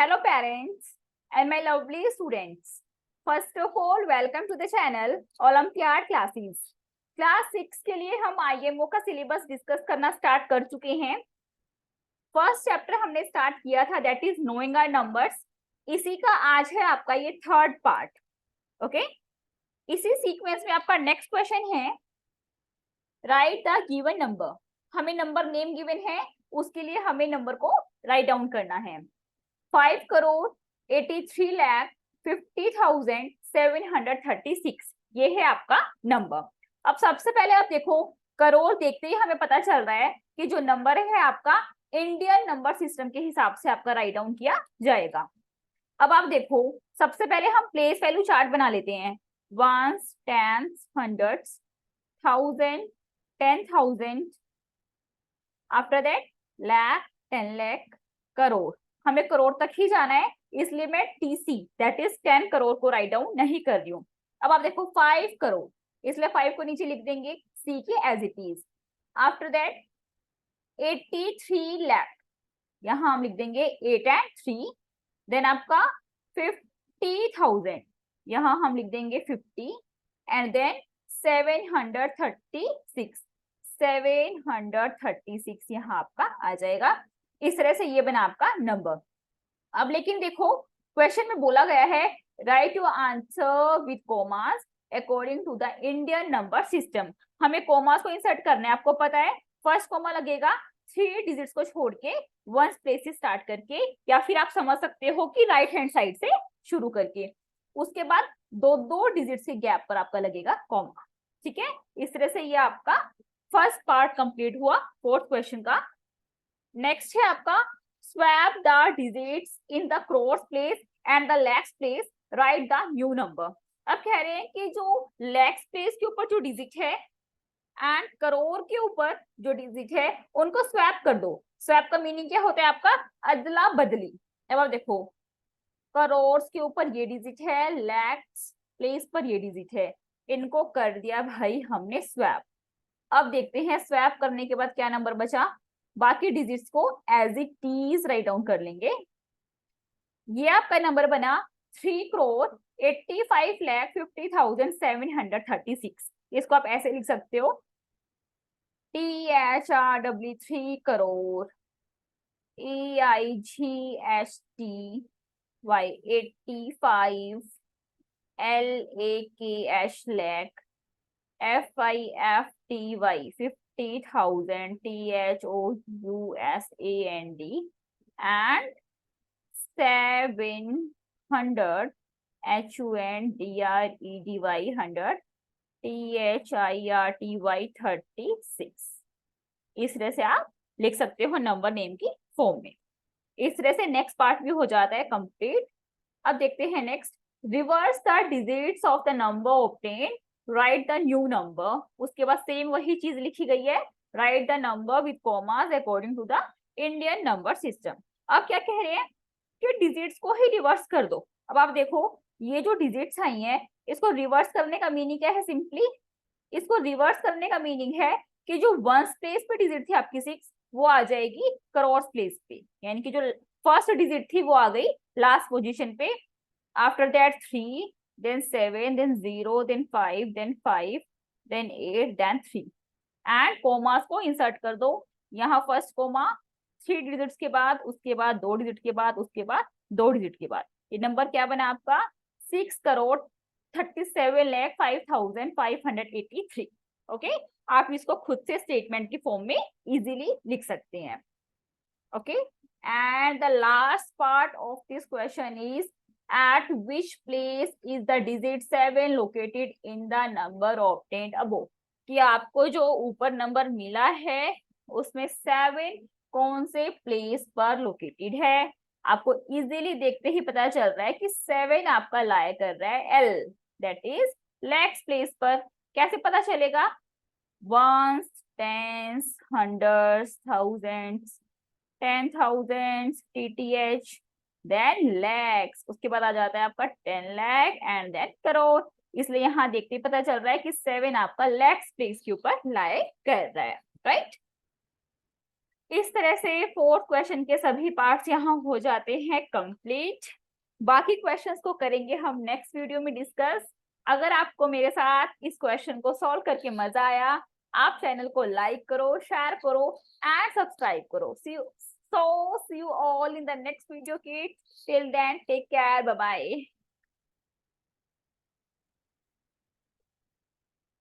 Hello parents and my lovely students. First of all, welcome to the channel Olympiad Classes. Class 6 के लिए हम IMO का syllabus discuss करना start कर चुके हैं। फर्स्ट चैप्टर हमने स्टार्ट किया था, that is knowing our numbers. इसी का आज है आपका ये थर्ड पार्ट। ओके, इसी सीक्वेंस में आपका नेक्स्ट क्वेश्चन है, राइट द गिवन नंबर। हमें नंबर नेम गिवन है, उसके लिए हमें नंबर को राइट डाउन करना है। 5,83,50,736 ये है आपका नंबर। अब सबसे पहले आप देखो, करोड़ देखते ही हमें पता चल रहा है कि जो नंबर है आपका इंडियन नंबर सिस्टम के हिसाब से आपका राइट डाउन किया जाएगा। अब आप देखो, सबसे पहले हम प्लेस वैल्यू चार्ट बना लेते हैं। Ones, tens, hundreds, thousand, 10,000, after that lakh, 10 lakh, crore. हमें करोड़ तक ही जाना है, इसलिए मैं टीसी दैट इज 10 करोड़ को राइट डाउन नहीं कर रही हूँ। अब आप देखो 5 करोड़, इसलिए 5 को नीचे लिख देंगे सी के as it is. After that 83 lakh, यहाँ हम लिख देंगे 8 एंड 3। देन आपका 50,000, यहाँ हम लिख देंगे 50 एंड देन 736 यहाँ आपका आ जाएगा। इस तरह से ये बना आपका नंबर। अब लेकिन देखो, क्वेश्चन में बोला गया है write your answer with commas according to the Indian number system. हमें कॉमास को इंसर्ट करना है, आपको पता है फर्स्ट कॉमा लगेगा 3 डिजिट्स को छोड़ के, वन प्लेस से स्टार्ट करके, या फिर आप समझ सकते हो कि राइट हैंड साइड से शुरू करके। उसके बाद दो डिजिट्स के गैप पर आपका लगेगा कॉमा। ठीक है, इस तरह से ये आपका फर्स्ट पार्ट कंप्लीट हुआ फोर्थ क्वेश्चन का। नेक्स्ट है आपका swap the digits in the crores place and the lakhs place, right the new number. अब कह रहे हैं कि जो लैक्स प्लेस के ऊपर जो डिजिट है एंड करोड़ के ऊपर जो डिजिट है उनको स्वैप कर दो। स्वैप का मीनिंग क्या होता है आपका? अदला बदली। अब आप देखो, करोड़ के ऊपर ये डिजिट है, लैक्स प्लेस पर ये डिजिट है, इनको कर दिया भाई हमने स्वैप। अब देखते हैं स्वैप करने के बाद क्या नंबर बचा। बाकी डिजिट्स को as it is write down कर लेंगे। ये आपका नंबर बना 3,85,50,736। इसको आप ऐसे लिख सकते हो, THRW 3 crore, EIGHTY 85, LAKH lakh, FIFTY 50,000, THOUSAND and 700 HUNDREDY 100 THIRTY 36। इस तरह से आप लिख सकते हो नंबर नेम की फॉर्म में। इस तरह से नेक्स्ट पार्ट भी हो जाता है कंप्लीट। अब देखते हैं next, reverse the digits of the number obtain, write the new number. उसके बाद सेम वही चीज लिखी गई है, write the number with commas according to the Indian number system. अब क्या कह रहे हैं कि डिजिट्स को ही रिवर्स कर दो। अब आप देखो, ये जो डिजिट्स आई हैं इसको रिवर्स करने का मीनिंग क्या है? सिंपली इसको रिवर्स करने का मीनिंग है कि जो वंस प्लेस पे डिजिट थी आपकी 6, वो आ जाएगी क्रॉस प्लेस पे, यानी कि जो फर्स्ट डिजिट थी वो आ गई लास्ट पोजीशन पे। After that 3, then 7, then 0, then 5, then 5, then 8, then 3 and commas को इंसर्ट कर दो। यहाँ फर्स्ट कोमा 3 डिजिट्स के बाद, उसके बाद 2 डिजिट के बाद, उसके बाद 2 डिजिट के बाद। ये नंबर क्या बना आपका? 6,37,05,583। ओके, आप इसको खुद से स्टेटमेंट की फॉर्म में इजीली लिख सकते हैं। Okay, and the last part of this question is at which place is the digit 7 located in the number obtained above। कि आपको जो ऊपर नंबर मिला है उसमें 7 कौन से प्लेस पर लोकेटेड है। आपको इजीली देखते ही पता चल रहा है कि 7 आपका लाई कर रहा है L, that is lakhs place पर। कैसे पता चलेगा? Ones, tens, hundreds, thousands, 10,000, TTH, then lakhs, उसके बाद आ जाता है आपका 10 लाख एंड देन करोड़। इसलिए यहाँ देखते ही पता चल रहा है कि 7 आपका लैक्स प्लेस के ऊपर लाई कर रहा है, राइट। इस तरह से फोर्थ क्वेश्चन के सभी पार्ट्स यहाँ हो जाते हैं कंप्लीट। बाकी क्वेश्चंस को करेंगे हम नेक्स्ट वीडियो में डिस्कस। अगर आपको मेरे साथ इस क्वेश्चन को सॉल्व करके मजा आया, आप चैनल को लाइक करो, शेयर करो एंड सब्सक्राइब करो। See you all in the next video, kids. Till then, take care. Bye bye.